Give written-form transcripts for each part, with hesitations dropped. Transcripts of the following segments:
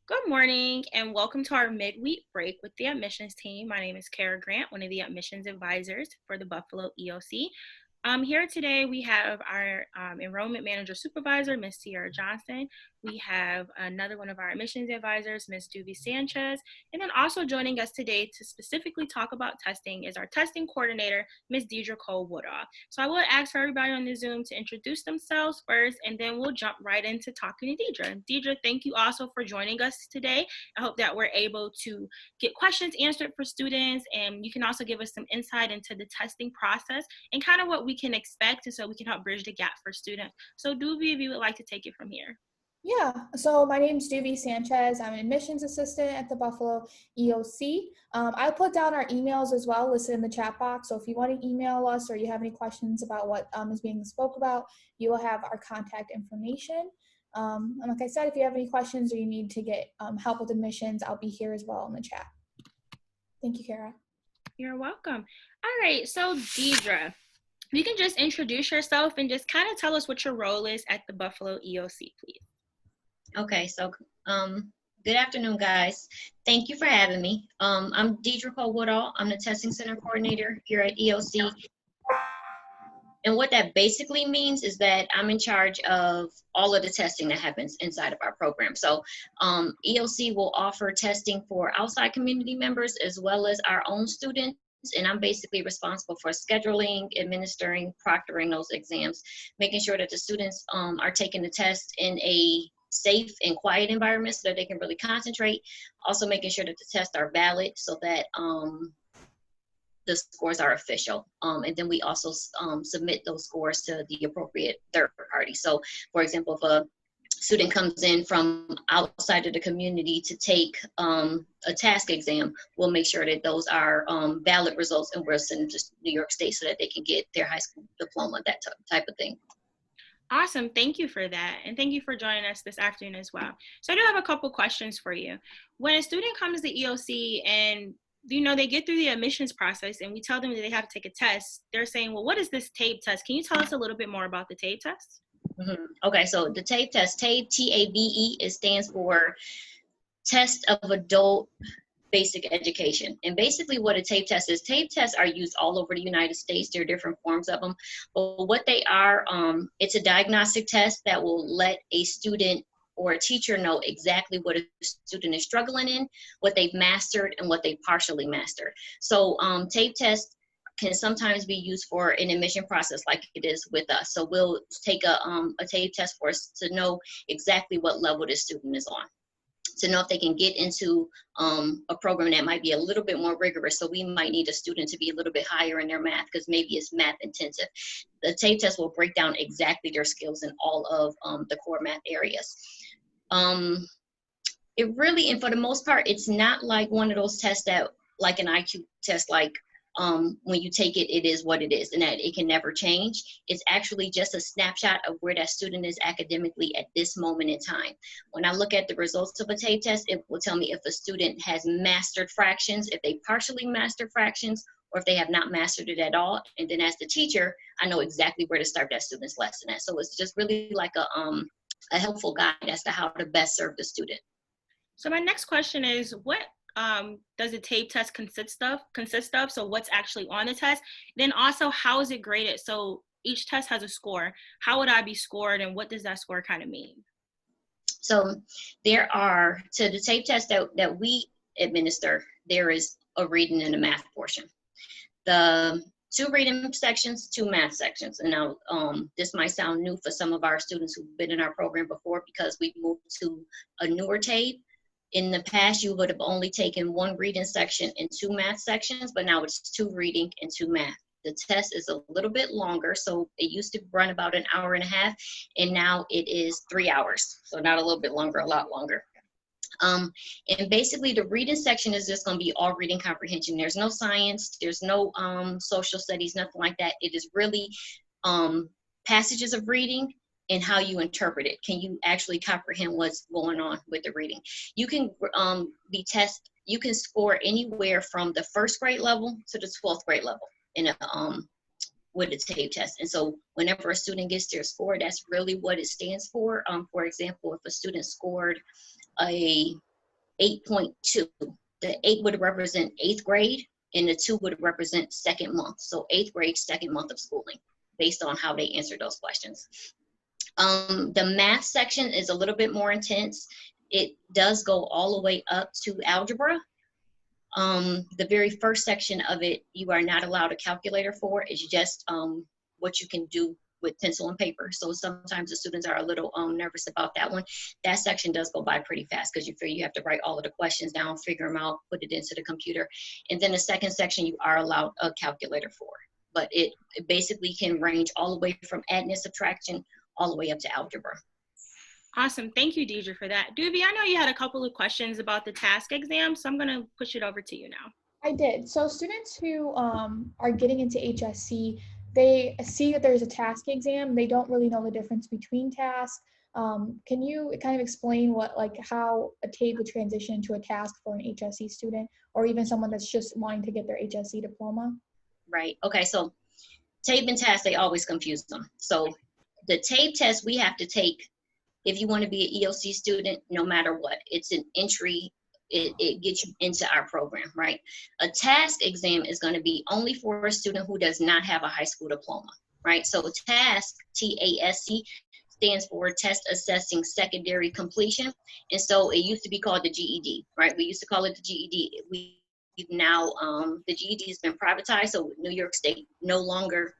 Good morning and welcome to our midweek break with the admissions team. My name is Keira Grant, one of the admissions advisors for the Buffalo EOC. Here today we have our enrollment manager supervisor, Ms. Ciara Johnson. We have another one of our admissions advisors, Ms. Duvi Sanchez. And then also joining us today to specifically talk about testing is our testing coordinator, Ms. Deidre Cole-Woodall. So I will ask for everybody on the Zoom to introduce themselves first, and then we'll jump right into talking to Deidre. Deidre, thank you also for joining us today. I hope that we're able to get questions answered for students, and you can also give us some insight into the testing process and kind of what we can expect, and so we can help bridge the gap for students. So Duvi, if you would like to take it from here. Yeah, so my name's Duvi Sanchez. I'm an admissions assistant at the Buffalo EOC. I'll put down our emails as well listed in the chat box. So if you want to email us or you have any questions about what is being spoke about, you will have our contact information. And like I said, if you have any questions or you need to get help with admissions, I'll be here as well in the chat. Thank you, Keira. You're welcome. All right, so Deidre, you can just introduce yourself and just kind of tell us what your role is at the Buffalo EOC, please. Okay, so good afternoon, guys. Thank you for having me. I'm Deidre Cole-Woodall. I'm the testing center coordinator here at EOC. And what that basically means is that I'm in charge of all of the testing that happens inside of our program. So EOC will offer testing for outside community members as well as our own students. And I'm basically responsible for scheduling, administering, proctoring those exams, making sure that the students are taking the test in a safe and quiet environment so that they can really concentrate. Also making sure that the tests are valid so that the scores are official. And then we also submit those scores to the appropriate third party. So for example, if a student comes in from outside of the community to take a TASC exam, we'll make sure that those are valid results, and we'll send them to New York State so that they can get their high school diploma, that type of thing. Awesome. Thank you for that. And thank you for joining us this afternoon as well. So I do have a couple questions for you. When a student comes to EOC and they get through the admissions process and we tell them that they have to take a test, they're saying, well, what is this TABE test? Can you tell us a little bit more about the TABE test? Okay, so the TABE test, TABE, T-A-B-E, it stands for Test of Adult Basic Education. And basically what a TABE test is, TABE tests are used all over the United States. There are different forms of them. But what they are, it's a diagnostic test that will let a student or a teacher know exactly what a student is struggling in, what they've mastered, and what they partially mastered. So TABE tests can sometimes be used for an admission process like it is with us. So we'll take a TABE test for us to know exactly what level the student is on, to know if they can get into a program that might be a little bit more rigorous. So we might need a student to be a little bit higher in their math because maybe it's math intensive. The TABE test will break down exactly their skills in all of the core math areas. It really, and for the most part, it's not like one of those tests that, like an IQ test, like when you take it, it is what it is and that it can never change. It's actually just a snapshot of where that student is academically at this moment in time. When I look at the results of a TABE test, it will tell me if a student has mastered fractions, if they partially mastered fractions, or if they have not mastered it at all. And then as the teacher, I know exactly where to start that student's lesson at. So it's just really like a helpful guide as to how to best serve the student. So my next question is, what does a TABE test consist of? So what's actually on the test? Then also, how is it graded? So each test has a score. How would I be scored, and what does that score kind of mean? So there are, to the TABE test that we administer, there is a reading and a math portion. The 2 reading sections, 2 math sections. And now this might sound new for some of our students who've been in our program before because we've moved to a newer TABE. In the past, you would have only taken 1 reading section and 2 math sections, but now it's 2 reading and 2 math. The test is a little bit longer, so it used to run about an hour and a half, and now it is 3 hours. So not a little bit longer, a lot longer. And basically the reading section is just going to be all reading comprehension. There's no science, there's no social studies, nothing like that. It is really passages of reading and how you interpret it. Can you actually comprehend what's going on with the reading? You can you can score anywhere from the 1st grade level to the 12th grade level in a with a TABE test. And so whenever a student gets their score, that's really what it stands for. For example, if a student scored a 8.2. The 8 would represent 8th grade, and the 2 would represent second month. So 8th grade, second month of schooling, based on how they answered those questions. The math section is a little bit more intense. It does go all the way up to algebra. The very first section of it, you are not allowed a calculator for. It's just what you can do with pencil and paper. So sometimes the students are a little nervous about that one. That section does go by pretty fast because you figure you have to write all of the questions down, figure them out, put it into the computer. And then the second section, you are allowed a calculator for. But it basically can range all the way from adding and subtraction all the way up to algebra. Awesome. Thank you, Deidre, for that. Duvi, I know you had a couple of questions about the TASC exam, so I'm going to push it over to you now. I did. So students who are getting into HSE, they see that there's a TASC exam. They don't really know the difference between TASC. Can you kind of explain how a TABE would transition to a TASC for an HSE student, or even someone that's just wanting to get their HSE diploma? Right. Okay. So TABE and TASC, they always confuse them. So the TABE test we have to take if you want to be an EOC student, no matter what. It's an entry. It gets you into our program, right? A TASC exam is going to be only for a student who does not have a high school diploma, right? So TASC, T-A-S-C, stands for Test Assessing Secondary Completion. And so it used to be called the GED, right? We used to call it the GED. We've now, the GED has been privatized, so New York State no longer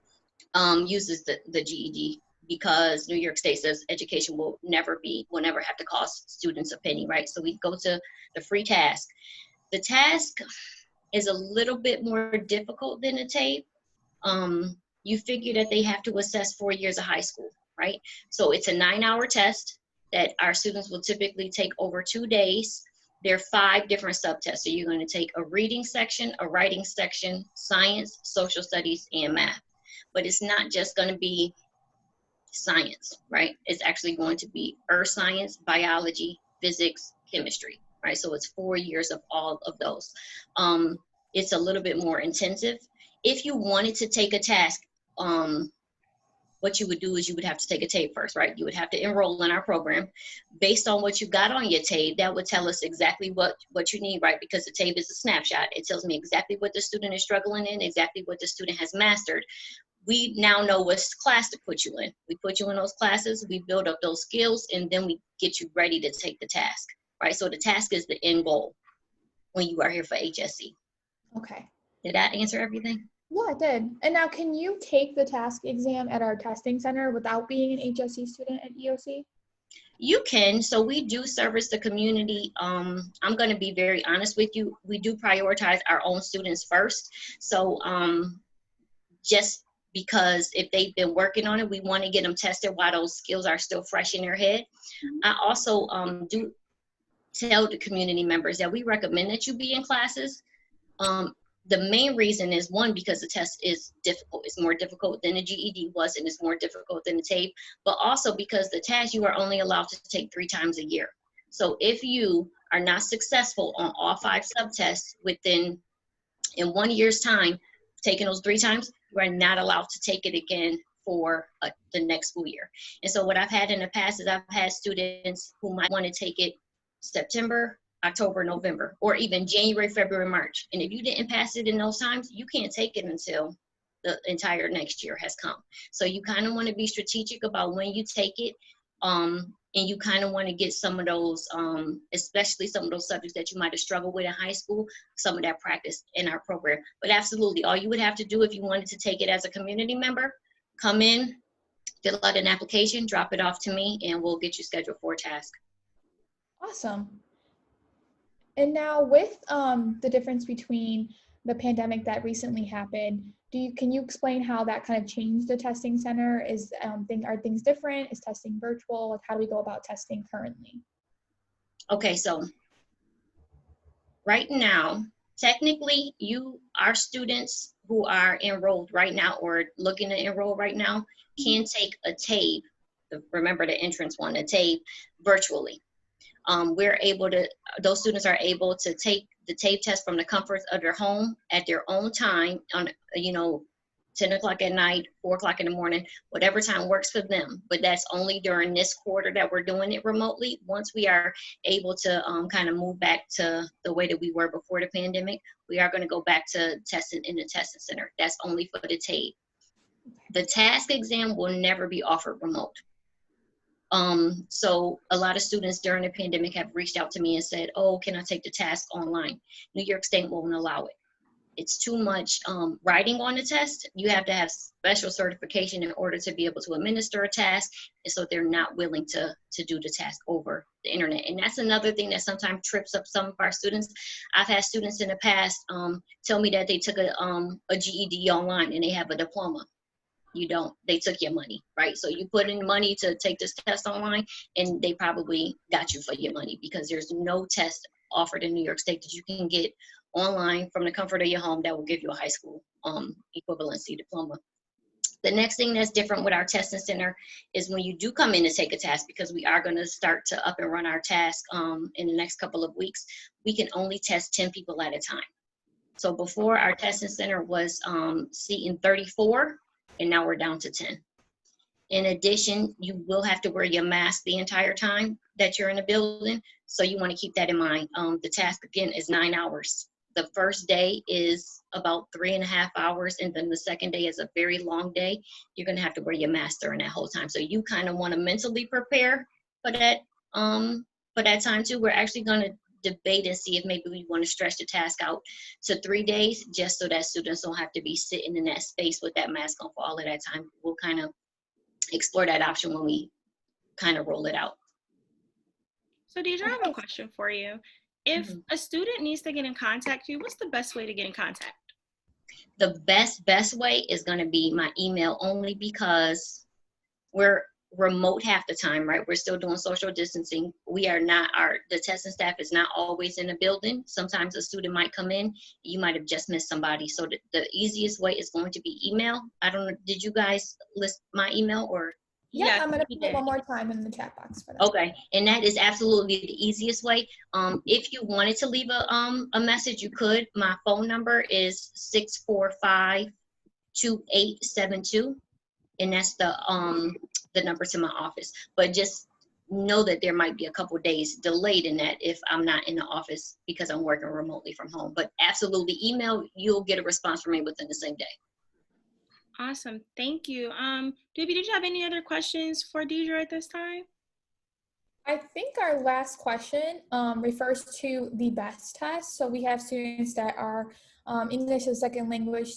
uses the GED, because New York State says education will never have to cost students a penny, right? So we go to the free TASC. The TASC is a little bit more difficult than the TABE. You figure that they have to assess 4 years of high school, right? So it's a 9-hour test that our students will typically take over 2 days. There are 5 different subtests. So you're going to take a reading section, a writing section, science, social studies, and math. But it's not just going to be science, right? It's actually going to be earth science, biology, physics, chemistry, right? So it's 4 years of all of those. It's a little bit more intensive. If you wanted to take a TASC, what you would do is you would have to take a TABE first, right? You would have to enroll in our program. Based on what you got on your TABE, that would tell us exactly what you need, right? Because the TABE is a snapshot. It tells me exactly what the student is struggling in, exactly what the student has mastered. We now know what class to put you in. We put you in those classes, we build up those skills, and then we get you ready to take the TASC, right? So the TASC is the end goal when you are here for HSE. Okay. Did that answer everything? Yeah, it did. And now, can you take the TASC exam at our testing center without being an HSE student at EOC? You can. So we do service the community. I'm going to be very honest with you. We do prioritize our own students first. So just because if they've been working on it, we want to get them tested while those skills are still fresh in their head. I also do tell the community members that we recommend that you be in classes. The main reason is, one, because the test is difficult. It's more difficult than the GED was, and it's more difficult than the TABE, but also because the TASC you are only allowed to take 3 times a year. So if you are not successful on all 5 subtests in 1 year's time, taking those 3 times, you are not allowed to take it again for the next school year. And so what I've had in the past is I've had students who might want to take it September, October, November, or even January, February, March. And if you didn't pass it in those times, you can't take it until the entire next year has come. So you kind of want to be strategic about when you take it. And you kind of want to get some of those, especially some of those subjects that you might have struggled with in high school, some of that practice in our program. But absolutely, all you would have to do if you wanted to take it as a community member, come in, fill out an application, drop it off to me, and we'll get you scheduled for a TASC. Awesome. And now with the difference between the pandemic that recently happened, can you explain how that kind of changed the testing center? Are things different? Is testing virtual? Like, how do we go about testing currently? Okay, so right now, technically, our students who are enrolled right now or looking to enroll right now can take a TABE, remember the entrance one, a TABE, virtually. Those students are able to take the TABE test from the comforts of their home at their own time, 10 o'clock at night, 4 o'clock in the morning, whatever time works for them. But that's only during this quarter that we're doing it remotely. Once we are able to kind of move back to the way that we were before the pandemic, we are going to go back to testing in the testing center. That's only for the TABE. The TASC exam will never be offered remote. So a lot of students during the pandemic have reached out to me and said, oh, can I take the TASC online? New York State won't allow it. It's too much writing on the test. You have to have special certification in order to be able to administer a task. And so they're not willing to do the task over the internet. And that's another thing that sometimes trips up some of our students. I've had students in the past tell me that they took a GED online and they have a diploma. You don't, they took your money, right? So you put in money to take this test online and they probably got you for your money, because there's no test offered in New York State that you can get online from the comfort of your home that will give you a high school equivalency diploma. The next thing that's different with our testing center is when you do come in to take a task, because we are going to start to up and run our task in the next couple of weeks, we can only test 10 people at a time. So before, our testing center was seating 34, and now we're down to 10. In addition, you will have to wear your mask the entire time that you're in the building. So you want to keep that in mind. The task, again, is 9 hours. The first day is about 3.5 hours, and then the second day is a very long day. You're going to have to wear your mask during that whole time. So you kind of want to mentally prepare for that time too. We're actually going to debate and see if maybe we want to stretch the task out to 3 days, just so that students don't have to be sitting in that space with that mask on for all of that time. We'll kind of explore that option when we kind of roll it out. So Deidre, I have a question for you. If a student needs to get in contact with you, what's the best way to get in contact? The best way is going to be my email, only because we're remote half the time, right? We're still doing social distancing. We are not, the testing staff is not always in the building. Sometimes a student might come in, you might have just missed somebody. So the easiest way is going to be email. I don't know, did you guys list my email or? Yeah, I'm gonna put it one more time in the chat box for that. Okay, and that is absolutely the easiest way. If you wanted to leave a message, you could. My phone number is 645-2872, and that's the number to my office. But just know that there might be a couple days delayed in that if I'm not in the office because I'm working remotely from home. But absolutely, email, you'll get a response from me within the same day. Awesome, thank you. Duvi, did you have any other questions for Deidre at this time? I think our last question refers to the BEST test. So we have students that are English as a second language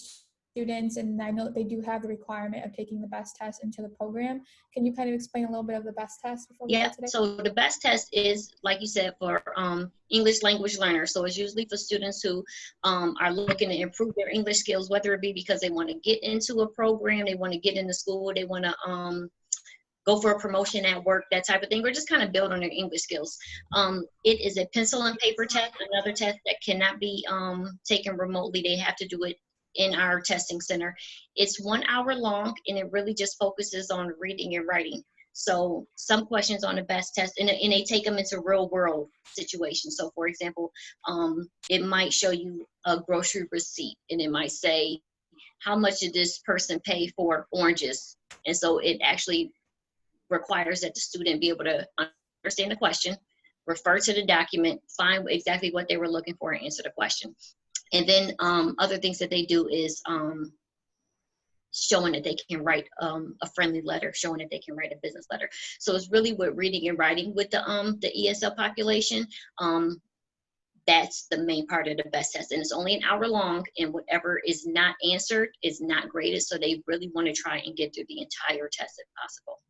students, and I know that they do have the requirement of taking the BEST test into the program. Can you kind of explain a little bit of the BEST test before we go today? So the BEST test is, like you said, for English language learners. So it's usually for students who are looking to improve their English skills, whether it be because they want to get into a program, they want to get into school, they want to go for a promotion at work, that type of thing, or just kind of build on their English skills. It is a pencil and paper test, another test that cannot be taken remotely. They have to do it in our testing center. It's 1 hour long, and it really just focuses on reading and writing. So some questions on the BEST test, and they take them into real world situations. So for example, it might show you a grocery receipt, and it might say, how much did this person pay for oranges? And so it actually requires that the student be able to understand the question, refer to the document, find exactly what they were looking for, and answer the question. And then other things that they do is showing that they can write a friendly letter, showing that they can write a business letter. So it's really with reading and writing with the ESL population. That's the main part of the BEST test, and it's only an hour long, and whatever is not answered is not graded. So they really want to try and get through the entire test if possible.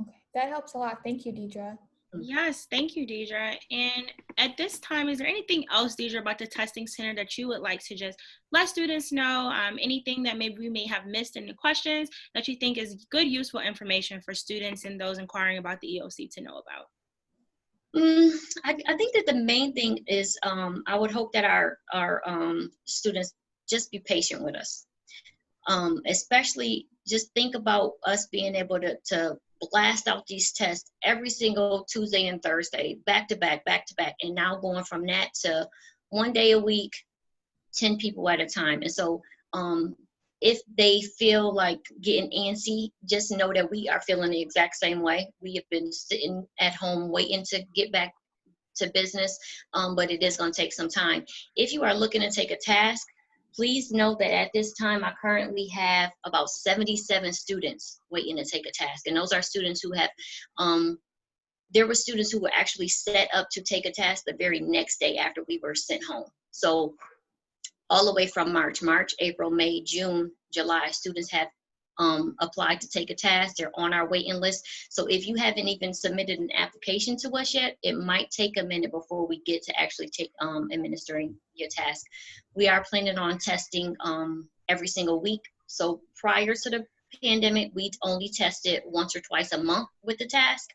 Okay, that helps a lot. Thank you, Deidre. Yes, thank you, Deidre. And at this time, is there anything else, Deidre, about the testing center that you would like to just let students know? Anything that maybe we may have missed in the questions that you think is good, useful information for students and those inquiring about the EOC to know about? I think that the main thing is I would hope that our students just be patient with us. Especially just think about us being able to blast out these tests every single Tuesday and Thursday, back to back, and now going from that to 1 day a week, 10 people at a time. And so If they feel like getting antsy, just know that we are feeling the exact same way. We have been sitting at home waiting to get back to business, but it is going to take some time. If you are looking to take a task, please know that at this time, I currently have about 77 students waiting to take a task. And those are students who have, there were students who were actually set up to take a task the very next day after we were sent home. So all the way from March, April, May, June, July, students have applied to take a task. They're on our waiting list. So if you haven't even submitted an application to us yet, it might take a minute before we get to actually take administering your task. We are planning on testing every single week. So prior to the pandemic, we only tested once or twice a month with the task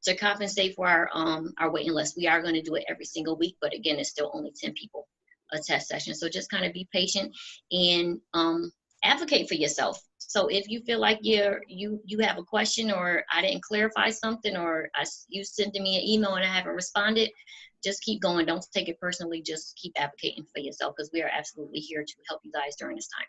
to compensate for our waiting list. We are going to do it every single week, but again, it's still only 10 people a test session. So just kind of be patient and advocate for yourself. So if you feel like you have a question, or I didn't clarify something, or you sent me an email and I haven't responded, just keep going. Don't take it personally. Just keep advocating for yourself, because we are absolutely here to help you guys during this time.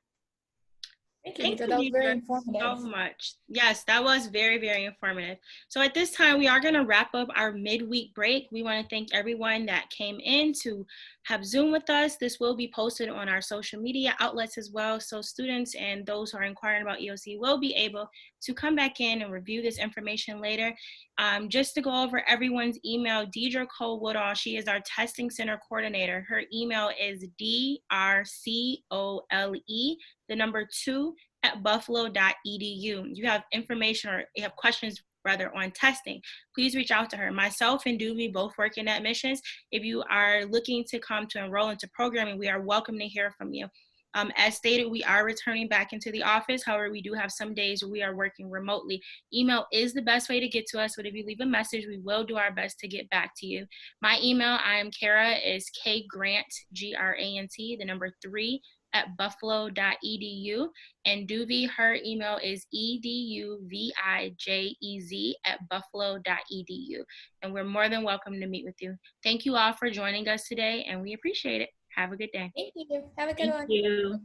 Thank you, Deidre. That was very informative. So much. Yes, that was very, very informative. So at this time, we are going to wrap up our midweek break. We want to thank everyone that came in to have Zoom with us. This will be posted on our social media outlets as well. So students and those who are inquiring about EOC will be able to come back in and review this information later. Just to go over everyone's email, Deidre Cole-Woodall, she is our testing center coordinator. Her email is drcole2@buffalo.edu. You have information, or you have questions rather, on testing, please reach out to her. Myself and Duvi both work in admissions. If you are looking to come to enroll into programming, we are welcome to hear from you. As stated, we are returning back into the office. However, we do have some days where we are working remotely. Email is the best way to get to us, but if you leave a message, we will do our best to get back to you. My email, I am Keira, is kgrant, Grant, the number 3, @buffalo.edu, and Duvi, her email is eduvijez@buffalo.edu, and we're more than welcome to meet with you. Thank you all for joining us today, and we appreciate it. Have a good day. Thank you. Have a good one. Thank you.